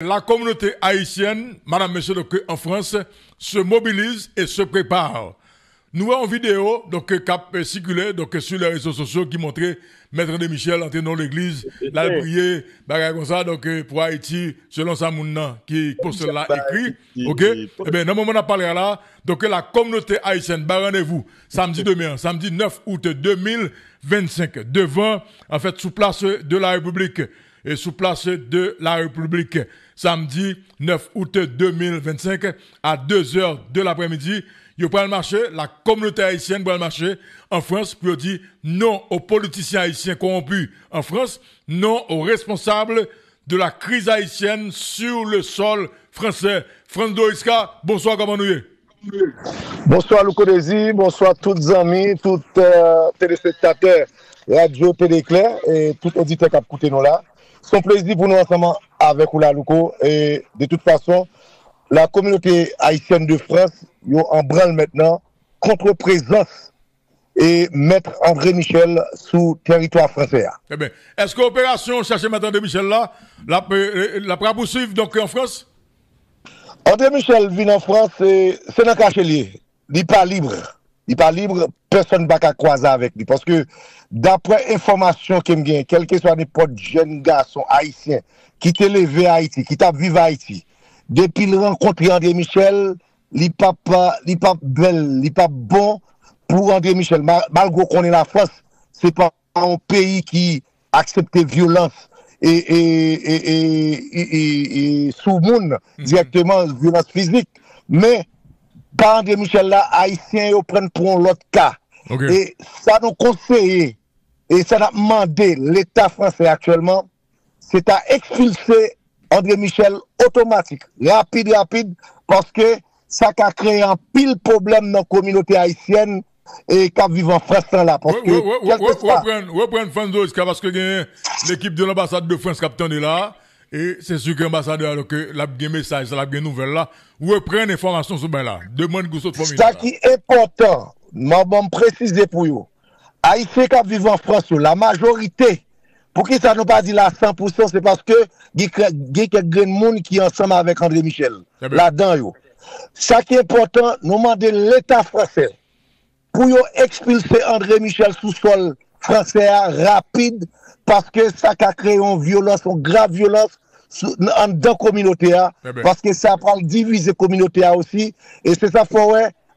La communauté haïtienne, madame, monsieur, donc, en France, se mobilise et se prépare. Nous avons une vidéo donc, qui a circulé donc, sur les réseaux sociaux qui montrait Maître de Michel entrer dans l'église, la prier, comme ça, donc, pour Haïti, selon sa mouna qui poste là écrit. Ok? Eh bien, dans le moment où on a parlé là, donc la communauté haïtienne, rendez-vous samedi demain, samedi 9 août 2025, devant, en fait, sous place de la République. Et sous place de la République, samedi 9 août 2025 à 2h de l'après-midi. Vous prenez le marché, la communauté haïtienne prend le marché en France pour dire non aux politiciens haïtiens corrompus en France, non aux responsables de la crise haïtienne sur le sol français. Frando Iska, bonsoir, comment nous y? Bonsoir Loukodesi, bonsoir tous les amis, tous téléspectateurs, radio Téléclair et tout auditeur qui a écouté nous là. C'est un plaisir pour nous ensemble avec Oula Louko. Et de toute façon, la communauté haïtienne de France est en branle maintenant contre présence et Maître André Michel sous territoire français. Eh bien, est-ce que l'opération chercher Maître André Michel là, la poursuivre donc en France? André Michel vient en France, c'est dans le cachelier. Il n'est pas libre. Il n'est pas libre, personne ne va croiser avec lui. Parce que d'après information qu'il me quel que soit n'importe jeune garçon haïtien qui t'est levé à Haïti, qui t'a vécu à Haïti, depuis le rencontrer André Michel, il n'est pas belle, il n'est pas bon pour André Michel. Malgré qu'on est la France, c'est pas un pays qui accepte violence et sous monde directement violence physique. Mais par André Michel là, Haïtiens ils prennent pour l'autre cas. Okay. Et ça nous conseille et ça a demandé l'État français actuellement, c'est à expulser André Michel automatique, rapide, parce que ça a créé un pile problème dans la communauté haïtienne et qui vivent en France là. Parce que reprendre Fando parce que l'équipe de l'ambassade de France capitaine est là. Et c'est sûr que l'ambassadeur, la bien message, la bien nouvelle là, reprendre l'information sur ben là. Demande que vous ça qui est important, je vais préciser pour vous. Haïtiens qui vivent en France, la majorité, pour qui ça ne pas dit là 100%, c'est parce que il y a quelques gens qui sont ensemble avec André Michel. Là-dedans, ça qui est important, nous demandons l'État français pour expulser André Michel sous sol français rapide, parce que ça a créé une violence, une grave violence dans la communauté, parce que ça va diviser la communauté aussi, et c'est ça qu'il faut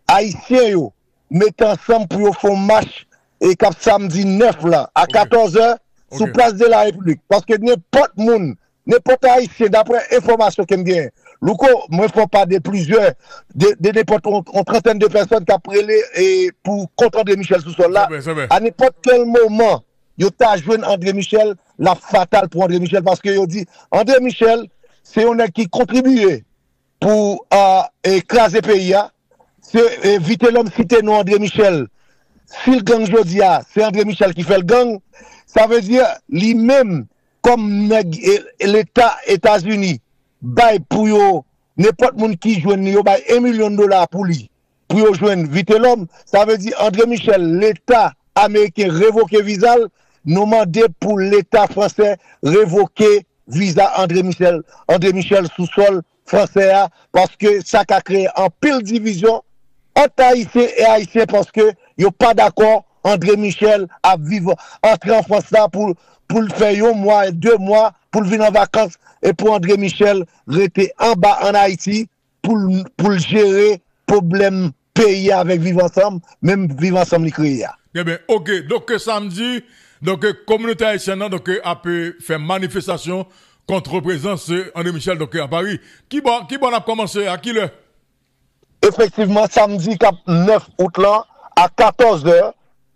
Haïtiens mettre ensemble pour faire un match et cap samedi 9 là, à 14h, sous place de la République. Parce que n'importe monde, n'importe Haïtien, d'après information qu'il me Louko, moi, je ne pas de plusieurs, de n'importe une trentaine de personnes qui ont prélé et pour contre André Michel sous sol là, à n'importe quel moment, il y a joué André Michel, la fatale pour André Michel, parce qu'il dit, André Michel, c'est un qui contribue pour écraser le pays. C'est éviter l'homme cité non André Michel. Si le gang Jodia, c'est André Michel qui fait le gang, ça veut dire lui-même, comme l'État États-Unis, bail pour yo, n'importe monde qui joue, yo bail $1 million pour lui, pour yo joindre vite l'homme, ça veut dire André Michel, l'État américain révoquer visa, nous demander pour l'État français révoquer visa André Michel sous sol français, parce que ça a créé en pile division entre Haïtiens et Haïtiens, parce que yo pas d'accord André Michel à vivre, entrer en France là pour le faire 1 mois, 2 mois, pour venir en vacances, et pour André Michel rester en bas en Haïti pour gérer problème pays avec vivre ensemble, même vivre ensemble les créer. Eh bien, ok. Donc, samedi, donc, communauté haïtienne, donc, a pu faire manifestation contre présence André Michel, donc, à Paris. Qui bon a commencé? À qui l'heure? Effectivement, samedi 9 août là, à 14h,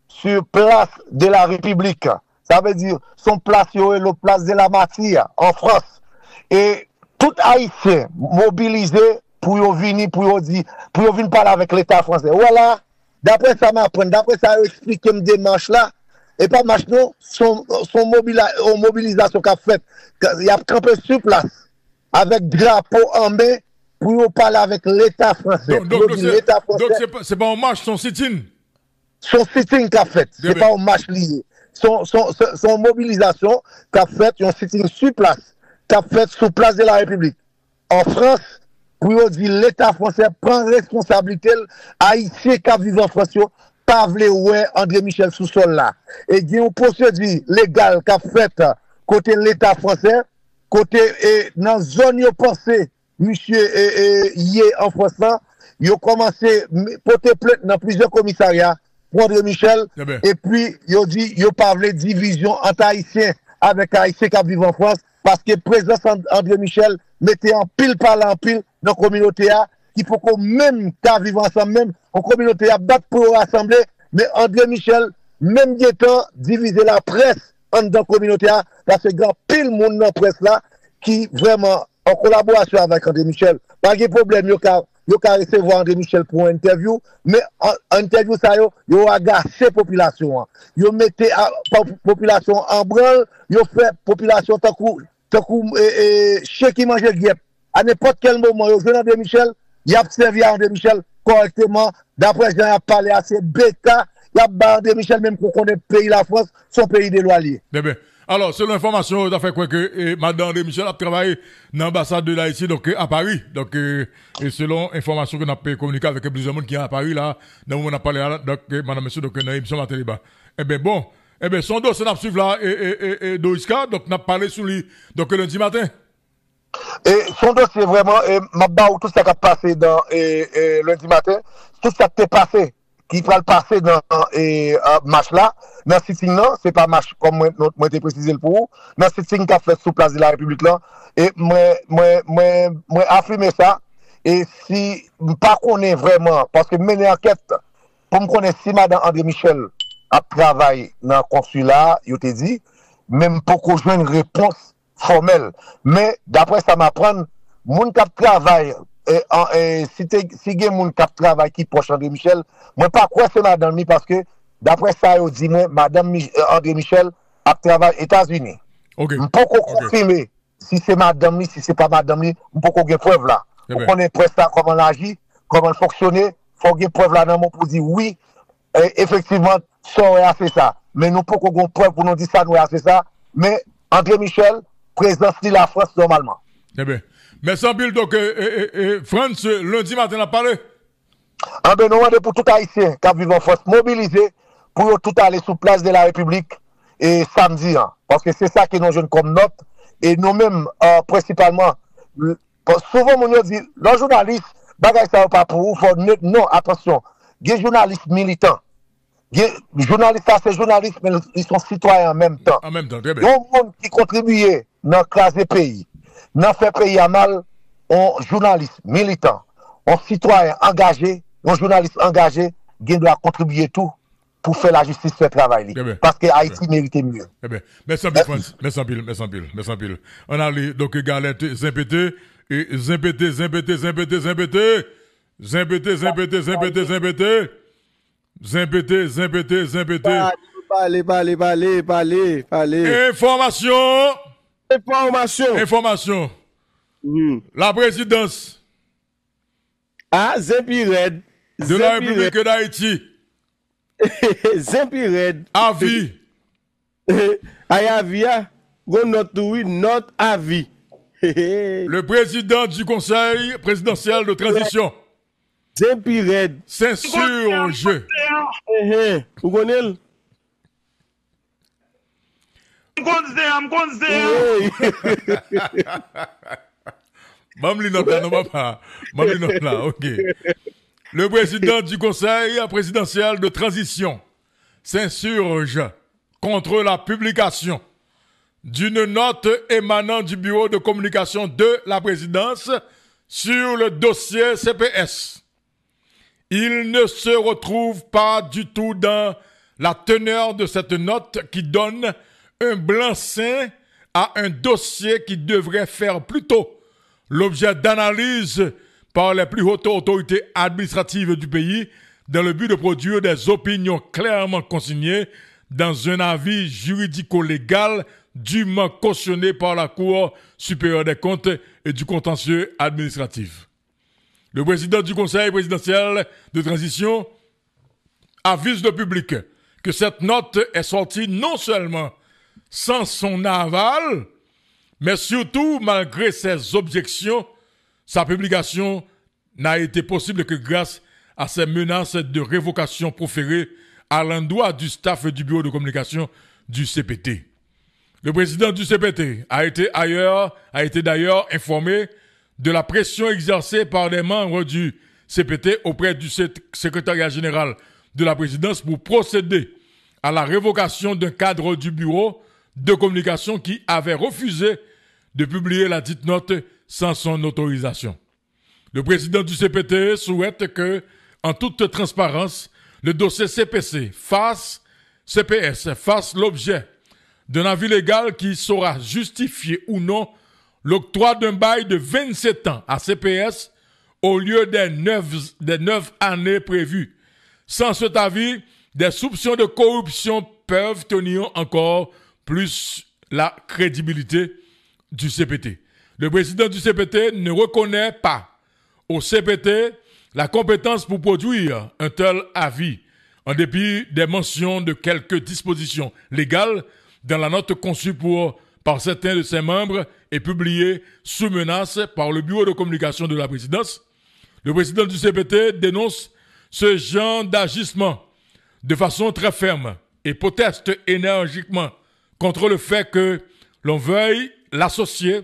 sur place de la République. Ça veut dire, son place, est la place de la Matia, en France. Et tout Haïtien mobilisé pour venir parler avec l'État français. Voilà, d'après ça m'apprend, d'après ça explique une démarche là, et pas marche non, son mobilisation qu'a fait, il a campé sur place, avec drapeau en main, pour parler avec l'État français. Donc c'est pas un marche, son sit-in. Son sit-in qu'a fait, c'est pas un marche lié. Son mobilisation qu'a fait, un sit-in sur place. qu'a fait sous place de la République. En France, pour dire l'État français prend responsabilité, Haïtien qui vivent en France, pas vle ouais André Michel sous sol là. Et il y a une procédure légale qu'a fait côté l'État français, côté dans zone yo pensé monsieur y en France là, yo commencé porter plainte dans plusieurs commissariats pour André Michel et puis yo dit yo pas vle division entre Haïtiens avec Haïtiens qui vivent en France parce que présence André Michel mettait en pile par là en pile dans la communauté qu'il faut qu'on même qu'à vivre ensemble même en communauté à battre pour rassembler mais André Michel même du temps diviser la presse dans la communauté parce que grand pile monde dans la presse là qui vraiment en collaboration avec André Michel pas de problème yo ka recevoir André Michel pour une interview mais en interview ça yo agacé population yo mettez population en branle yo fait population tant chez qui mange guêpe à n'importe quel moment yo jeune André Michel il a servi à André Michel correctement d'après j'ai parlé à ces bêta il a André Michel même pour connaître pays la France son pays des lois liées. Alors, selon l'information, ça fait quoi que Madame André Michel a travaillé dans l'ambassade de l'Haïti, donc à Paris. Donc, et selon l'information que nous avons communiqué avec plusieurs monde qui est à Paris là, dans le moment où on a parlé là, donc Madame Monsieur, donc dans l'émission Matin Débat. Bon, son dossier n'a suivi là et Doiska, donc n'a parlé sur lui donc lundi matin. Et son dossier vraiment, m'a tout ça qui a passé dans lundi matin, tout ça qui est passé, qui va le passer dans match là, dans ce sitting là, c'est pas match comme moi t'ai précisé pour vous, dans ce sitting qu'a fait sous place de la République là, et moi affirmer ça, et si pas connaît vraiment, parce que mener enquête, pour me connaître si Madame André Michel a travaillé dans le consulat, il te dit, même pour qu'on joue une réponse formelle. Mais d'après ça m'apprend, moun k'ap travail si gen moun k'ap travail qui proche André Michel, moi pas quoi c'est madame mi parce que d'après ça yo dit moi madame André Michel a travaillé aux États-Unis. OK. M'poko confirmer si c'est madame mi, si c'est pas madame mi, m'poko gen preuve là. Pour connaître prestat comment l'agit, comment fonctionner, faut gen preuve là dans mon pour dire oui, effectivement ça a fait ça. Mais nous poko gen preuve pour nous dire ça nous a fait ça, mais André Michel présence de la France normalement. Merci Bill, donc France, lundi matin, on a parlé. Nous demandons pour tout Haïtien qui vit en France mobilisé pour tout aller sous place de la République et samedi. Parce que c'est ça que nous jeunes comme note. Et nous-mêmes, principalement, souvent, on dit, le journaliste, bagay ça pas pour vous, non, attention, il y a des journalistes militants. Les journalistes, c'est journalistes, mais ils sont citoyens en même temps. En même temps, très bien. Il y a des gens qui contribuent dans la classe des pays. Dans fait pays à mal, on journaliste militant, on citoyen engagé, on journaliste engagé, qui doit contribuer tout pour faire la justice, faire le travail. Parce que Haïti mérite mieux. Merci France. Merci Bill. On a les donc galette Zimpété et Zimpété. Parlez. Information. La présidence. Zempired. De la République d'Haïti. Zempired. Avis. Ayavia. Go not to win, not avis. Le président du conseil présidentiel de transition. Zempired. S'insurge. Vous connaissez? I'm OK. Le président du conseil présidentiel de transition s'insurge contre la publication d'une note émanant du bureau de communication de la présidence sur le dossier CPS. Il ne se retrouve pas du tout dans la teneur de cette note qui donne un blanc-seing à un dossier qui devrait faire plutôt l'objet d'analyse par les plus hautes autorités administratives du pays dans le but de produire des opinions clairement consignées dans un avis juridico-légal dûment cautionné par la Cour supérieure des comptes et du contentieux administratif. Le président du Conseil présidentiel de transition avise le public que cette note est sortie non seulement sans son aval, Mais surtout, malgré ces objections, sa publication n'a été possible que grâce à ces menaces de révocation proférées à l'endroit du staff du bureau de communication du CPT. Le président du CPT a été d'ailleurs informé de la pression exercée par des membres du CPT auprès du secrétariat général de la présidence pour procéder à la révocation d'un cadre du bureau de communication qui avait refusé de publier la dite note sans son autorisation. Le président du CPT souhaite que, en toute transparence, le dossier CPS fasse l'objet d'un avis légal qui saura justifier ou non l'octroi d'un bail de 27 ans à CPS au lieu des 9 années prévues. Sans cet avis, des soupçons de corruption peuvent tenir encore plus la crédibilité du CPT. Le président du CPT ne reconnaît pas au CPT la compétence pour produire un tel avis, en dépit des mentions de quelques dispositions légales dans la note conçue par certains de ses membres et publiée sous menace par le bureau de communication de la présidence. Le président du CPT dénonce ce genre d'agissement de façon très ferme et proteste énergiquement contre le fait que l'on veuille l'associer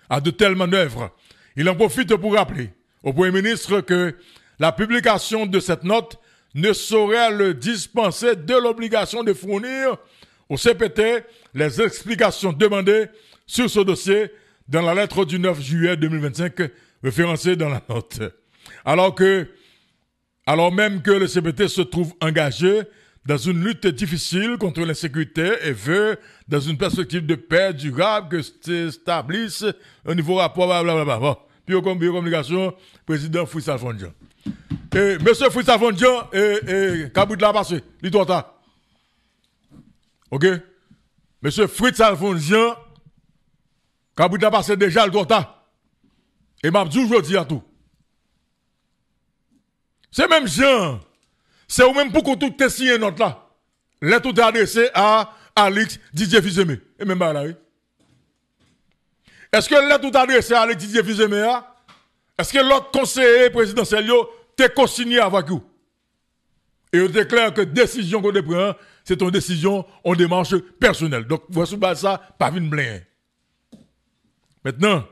à de telles manœuvres. Il en profite pour rappeler au Premier ministre que la publication de cette note ne saurait le dispenser de l'obligation de fournir au CPT les explications demandées sur ce dossier dans la lettre du 9 juillet 2025 référencée dans la note. Alors même que le CPT se trouve engagé dans une lutte difficile contre l'insécurité et veut, dans une perspective de paix durable, que s'établisse un niveau rapport, blablabla. Puis au communication, président Fritz Alfondian. Et monsieur Fritz Alfondian, Kabou de la passé, l'histoire. Ok? Monsieur Fritz Alfondian, Kabou de la passé déjà l'histoire. Et m'a dit aujourd'hui à tout. C'est même Jean. C'est au même pour qu'on tout signé notre là. Là tout est adressé à Alex Didier Fizeme. Et même là, oui. Est-ce que là tout est adressé à Alex Didier Fizeme là? Est-ce que l'autre conseiller présidentiel t'es consigné avec vous? Et on déclare que décision qu'on prend, c'est une décision en démarche personnelle. Donc, voici ça, pas une blague. Maintenant,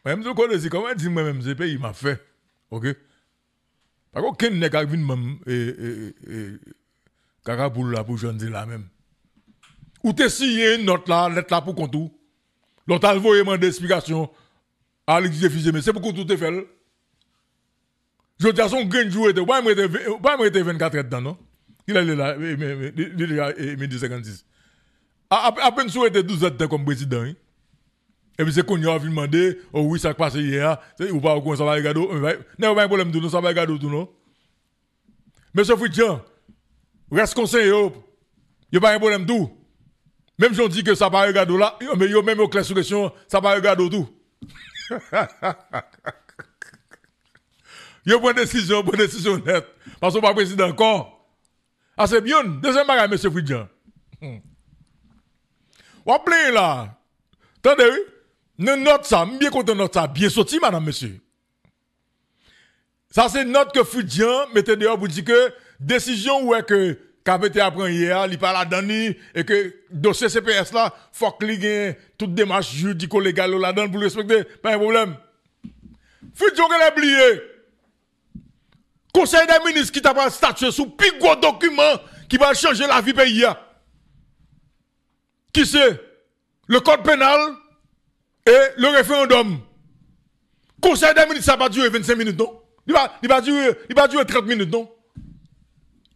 même si on connaît, comment dire moi-même, ce pays m'a fait. Ok? Par contre, quel n'est qu'à venir même, Kakaboul là pour j'en dire là même. Ou t'es signé une note là, lettre là pour contour. L'autre a envoyé des explications à l'église de Fizeme, mais c'est pour tout est fait. Je dis à son grain de jour, pas me 24 heures dedans, non? Il est là, il est déjà 1256. À peine souhaité 12 heures comme président, hein? Et puis c'est qu'on y a demandé, oh oui, ça passe hier, ou pas, ou ça va regarder, non, pas un problème de nous, ça va regarder tout, non? Monsieur Fritjan, reste conseiller, il n'y a pas un problème de tout. Même si on dit que ça va regarder là, mais il y a même au clair sur question, ça va regarder tout. Il y a une bonne décision nette. Parce qu'on n'est pas président encore. Ah, c'est bien. Deuxième bagage, monsieur Fritjan. On plein là. Attendez, oui? Nous note ça, bien content note ça, bien sorti, madame, monsieur. Ça, c'est une note que Fritjan mettait dehors pour dire que décision où est que KPT apprend hier, il parle à Dani, et que dossier CPS là, faut qu'il y ait toute démarche juridico-légale là-dedans pour le respecter, pas un problème. Fritjan, qu'elle a oublié. Conseil des ministres qui t'a pas statué sous plus gros document qui va changer la vie pays. Qui c'est? Le code pénal et le référendum. Conseil des ministres, ça va durer 25 minutes, non? Il va durer 30 minutes, non?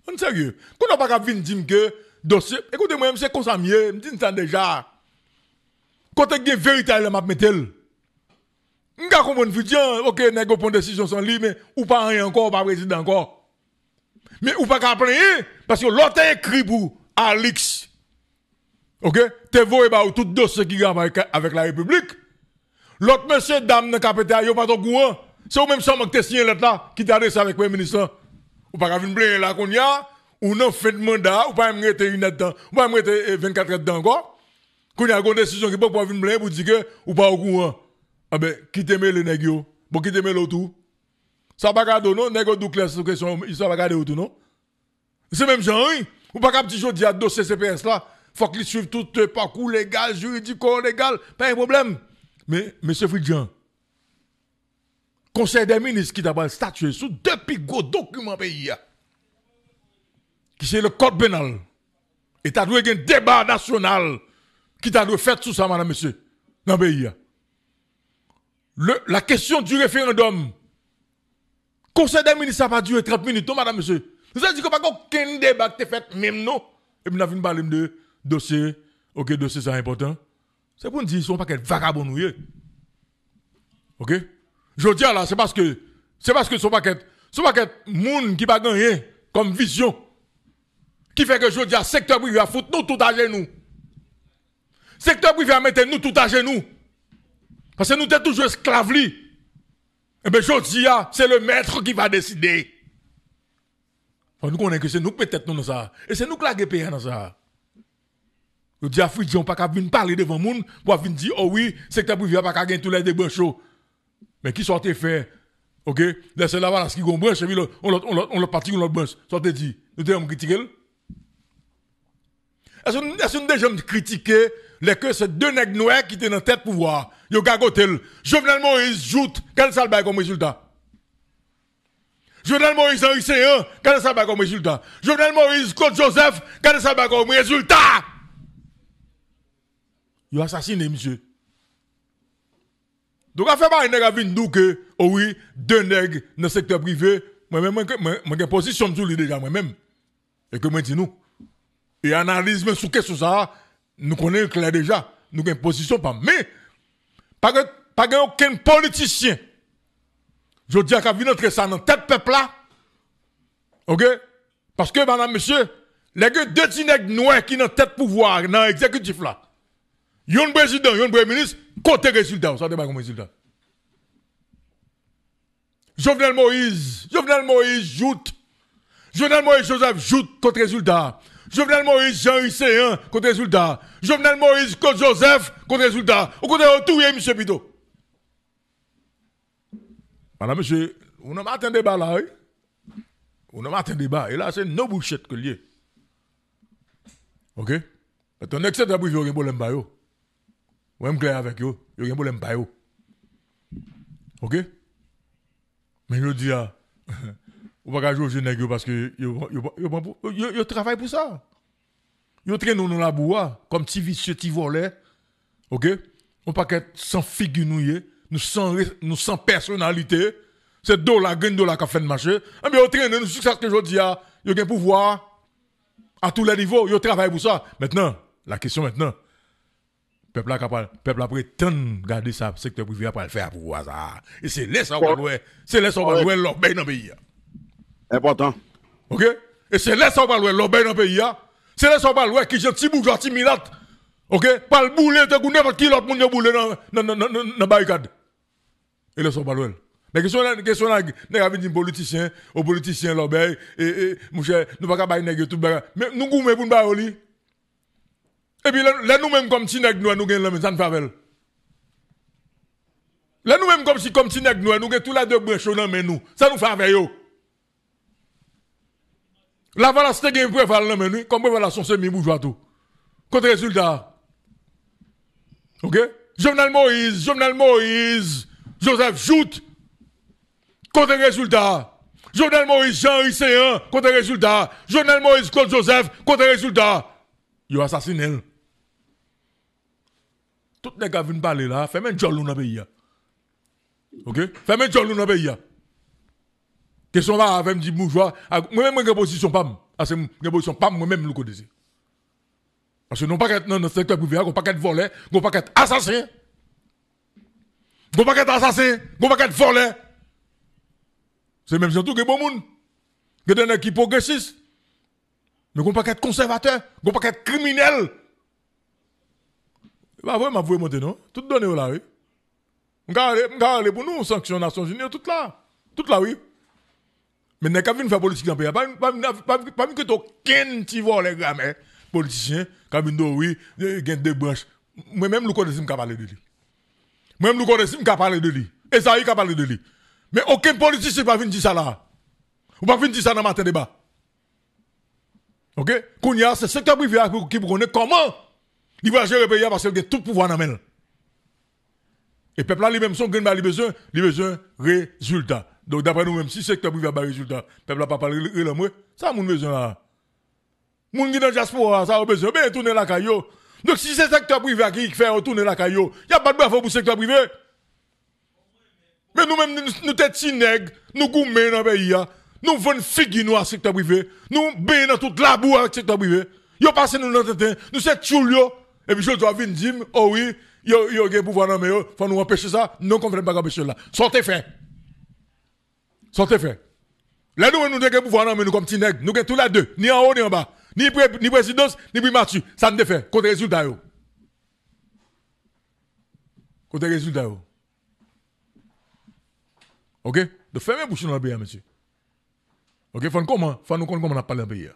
On est sérieux. Qu'on n'a pas qu'à venir dire que dossier. Écoutez-moi, c'est comme ça mieux. Je me dis ça déjà. Quand il y a une vérité, elle m'a mis tel. Je comprends que ok, n'est pas une décision sans lui, mais ou pas rien encore, pas président encore. Mais ou pas qu'à plaindre, parce que l'autre est écrit pour Alix. Ok? T'es voué par tout dossier qui gagne avec la République. L'autre monsieur, dame, n'a pas pété, pas ton courant. C'est au même temps que t'es signé là, qui t'a adressé avec le Premier ministre. Ou pas qu'à venir plaindre là qu'on y a, ou non fait de mandat, ou pas me rester une heure dedans, ou pas me rester 24 heures dedans encore. Quand il y a une décision qui peut pas venir me pour dire que ou pas au courant. Ah ben, qui t'aime les nègres, bon qui t'aime l'autre. Ça va pas non, nègre du clair sur question, ça va garder autour non. C'est même genre, oui. Ou pas qu'à petit jour dire dossier CPS là, faut qu'ils suivent tout le parcours légal, juridico légal, pas un problème. Mais monsieur Fridjan, Conseil des ministres qui t'a statué sur deux plus gros documents pays qui c'est le code pénal. Et t'as dû un débat national qui t'a dû faire tout ça madame monsieur dans le pays. La question du référendum. Conseil des ministres, ça va durer 30 minutes, non, madame, monsieur. Vous avez dit qu'il n'y a pas aucun débat qui est fait, même non. Et puis, nous avons parlé de dossier. Ok, dossier, c'est important. C'est pour nous dire qu'ils ne sont pas qu'être vagabonds, nous. Ok? Je dis là, c'est parce que ils sont pas qu'être monde qui va gagner comme vision. Qui fait que je dis à secteur privé à foutre nous tout à genoux. Secteur privé à mettre nous tout à genoux. Parce que nous sommes toujours esclaves. Eh bien, je dis, c'est le maître qui va décider. Nous connaissons que c'est nous peut-être dans ça. Et c'est nous qui l'avons payé dans ça. Je dis à Fridjan, on ne peut pas venir parler devant le monde pour venir dire, oh oui, secteur privé n'a pas gagner tous les débats chauds. Mais qui sortait faire, ok? Laissez là, voilà, ce qui est branche, et puis on l'a parti, on l'a branche. Sortez dit, nous devons critiquer. Est-ce que nous déjà critiquer les que ces deux nègres noirs qui étaient dans la tête pouvoir? Yo gagotel. Jovenel Moïse joute. Quel ça le comme résultat? Jovenel Moïse en lycéen. Quel ça le comme résultat? Jovenel Moïse Claude Joseph. Quel ça le comme résultat? Yo assassiné, monsieur. Donc, à faire pas un nègre à venir que, oh oui, deux nègres dans le secteur privé. Moi-même, j'ai une position sur lui déjà, moi-même. Et que moi, dis nous. Et analyse, mais sur qu'est-ce que ça, nous connaissons clair déjà. Nous avons une position, pas. Mais, pas aucun politicien. Je dis à qu'à venir entrer ça dans tête peuple là. Ok? Parce que, madame, monsieur, les deux petits nègres noirs qui sont dans tête pouvoir, dans l'exécutif là. Yon président, yon premier ministre, côté résultat. Ça débat comme résultat. Jovenel Moïse joute. Jovenel Moïse Joseph joute contre résultat. Jovenel Moïse Jean Hussein contre résultat. Jovenel Moïse Claude Joseph contre résultat. Au côté de tout, monsieur Pito. Madame, monsieur, on n'a pas atteint débat là, oui? On n'a pas atteint débat. Et là, c'est no bullshit que lié. Ok? Mais ton excès de bruit, il y a un problème pas yo. Ou même clair avec yo, il y a un problème pas yo. Ok? Mais je dis, on va pas jouer au jeu parce que yo travaille pour ça. Yo traîne nous dans la boua, comme petit vicieux, petit volet. Ok? On pas qu'être sans figure nous sans personnalité. C'est dollar, gain dollar qui a fait le marché. Mais yo traîne nous, c'est ça que je dis, yo a un pouvoir à tous les niveaux, yo travaille pour ça. Maintenant, la question maintenant, peuple a prétend garder ça, secteur privé après le faire pour ça. Et c'est là ça on va louer l'obéi dans le pays. Important. OK? Et c'est là ça on va louer l'obéi dans le pays. C'est là ça on va louer qui gentil bourgeois ti minate. OK? Pas le bouler de n'importe qui l'autre monde bouler dans barricade. Et là ça on va louer. Mais question là, n'est pas dit politicien, aux politiciens l'obéi et mon cher, nous pas capable nèg tout bagarre. Mais nous goumé pour nous li. Et puis là nous-mêmes comme si nèg nous gagne là mais ça ne fait avec. Là nous-mêmes comme si nèg nous gagne tout la deux branches dans mais nous, ça nous fait avec yo. La voilà c'était gagne préval dans mais nous, comme préval son semi bourgeois tout. Contre résultat. OK? Jovenel Moïse, Joseph Joute. Contre résultat. Jovenel Moïse Jean Hussein contre résultat. Jovenel Moïse Claude Joseph contre résultat. Yo assassiné. Tout les gars viennent parler là, fais même jolou dans le pays. OK? Fais même jolou dans le pays. Question là avec me dit bourgeois, moi-même j'ai position pas. Parce que j'ai position pas moi-même le côté. Parce que non pas être dans le secteur privé, on pas être volé, on pas être assassin. On pas être assassin, on pas être volé. C'est même surtout que bon monde. Que des gens qui progressistes. Mais on pas être conservateur, on pas être criminel. Bah ouais, m'a voué monter non. Tout donné là oui. M'gare pour nous sanctions Nations Unies tout là oui. Mais n'est qu'à venir faire politique dans le pays. Pas que aucun petit vol les gars mais politicien, quand oui, gagne deux branches Moi-même, nous connaissons qu'à parler de lui. Moi-même, nous connaissons qu'à parler de lui. Et ça, il a parlé de lui. Mais aucun politicien ne va venir dire ça là. Ou pas venir dire ça dans matin débat. Ok? Kounia, c'est ce secteur privé qui connaît comment il va gérer le pays parce qu'il a tout pouvoir dans la main. Et le peuple là, lui-même, son gain, il a besoin de résultats. Donc, d'après nous-mêmes, si le secteur privé a des résultats, le peuple n'a pas parlé de l'amour, ça a mon besoin là. Moun qui dans la diaspora, ça a besoin de tourner la caillou. Donc, si c'est le secteur privé qui fait retourner la caillou, il n'y a pas de bravo pour le secteur privé. Mais nous-mêmes, nous têtes si nègres, nous gourmets dans le pays, nous vendons figues nous à secteur privé, nous bains dans toute la boue avec le secteur privé. Yo passé nous dans le temps, nous c'est tchoulio, et puis je dois venir dire, oh oui, yo a pouvoir dans le faut nous empêcher ça, non qu'on ne peut pas empêcher là. Sortez fait. Sortez fait. Là, nous avons pouvoir dans nous comme petits nègres, nous avons tous les deux, ni en haut ni en bas, ni présidence, ni primature, ça ne fait, côté résultat yo. Côté résultat yo. Ok? De fermer bouche dans le pays, monsieur. Ok? Faut nous connaître comment on a parlé dans le pays.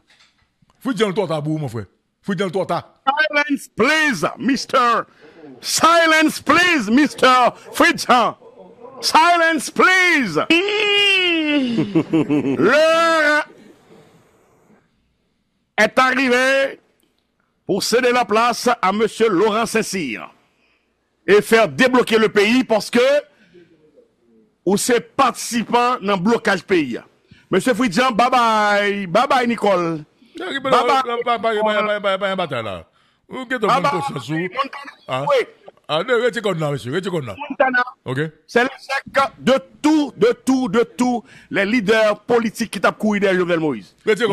Faut dire le toit à bout, mon frère. Faut dire le toit à. Silence, please, Mr. Silence, please, Mr. Fridjan. Silence, please. L'heure est arrivée pour céder la place à monsieur Laurent Saint-Cyr et faire débloquer le pays parce que ou c'est participant dans le blocage pays. Monsieur Fridjan, bye bye. Bye bye, Nicole. Bye bye. C'est le chèque de tout les leaders politiques qui tapent courir derrière Jovenel Moïse. Monsieur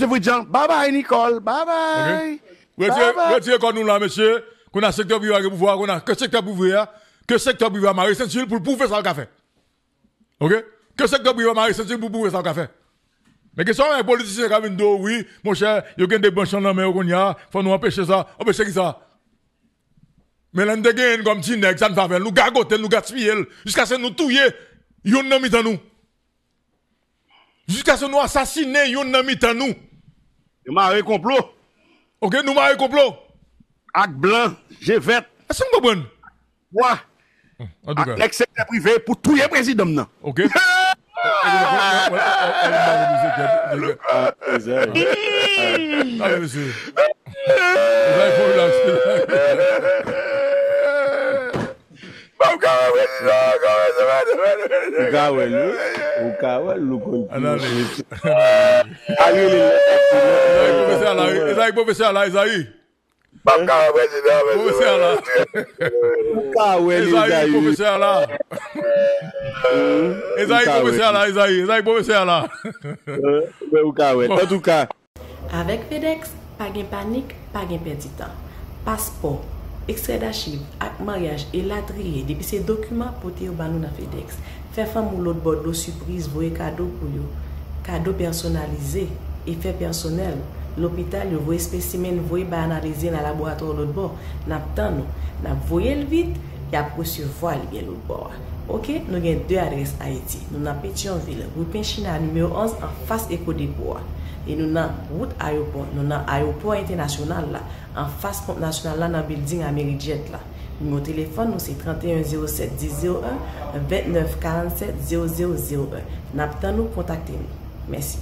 Fridjan, bye bye, Nicole. Bye bye. Retirez comme nous là, monsieur. Qu'on a secteur privé qui pouvoir, qu'on a que secteur privé à Marie Saint-Gilles pour prouver ça le café. Ok? Que secteur privé à Marie Saint-Gilles pour prouver ça le café. Mais que sont les politiciens qui viennent dire, oui, mon cher, il y a des branches dans mais qu'on y a, faut nous empêcher ça. Empêcher qui ça? Mais l'un de gagne comme si nèg, ça ne va pas, nous gagoter, nous gaspiller, jusqu'à ce que nous touiller, yon nan mitan nous. Jusqu'à ce que nous assassiner, yon nan mitan nous. Nous marre complot. Ok, nous marre complot. Acte blanc, j'ai fait. Est-ce que vous comprenez? Ouais. Avec le secteur privé pour tout le président. Non. Ok. Allez, monsieur. Avec FedEx, pas de panique, pas de perte de temps. Passeport, extrait d'archives, acte mariage et latrier depuis ces documents pour te dans FedEx. Faire femme ou l'autre bordeaux surprise, voyer cadeau pour vous. Cadeau personnalisé, effet personnel. L'hôpital, vous voyez spécimen, vous voyez analyser dans le laboratoire l'autre bord. Nous voyez le vite, il y a recevoir l'autre bord. Ok, nous avons deux adresses Haïti. Nous avons Pétionville, rue Pinchina, numéro 11, en face Éco-Dépôt. Et nous avons route aéroport, nous avons aéroport international là, en face compte national là, dans le building Amerijet là. Numéro téléphone, nous c'est 31 07 10 01 29 47 0001. Nous nous contactez-nous. Merci.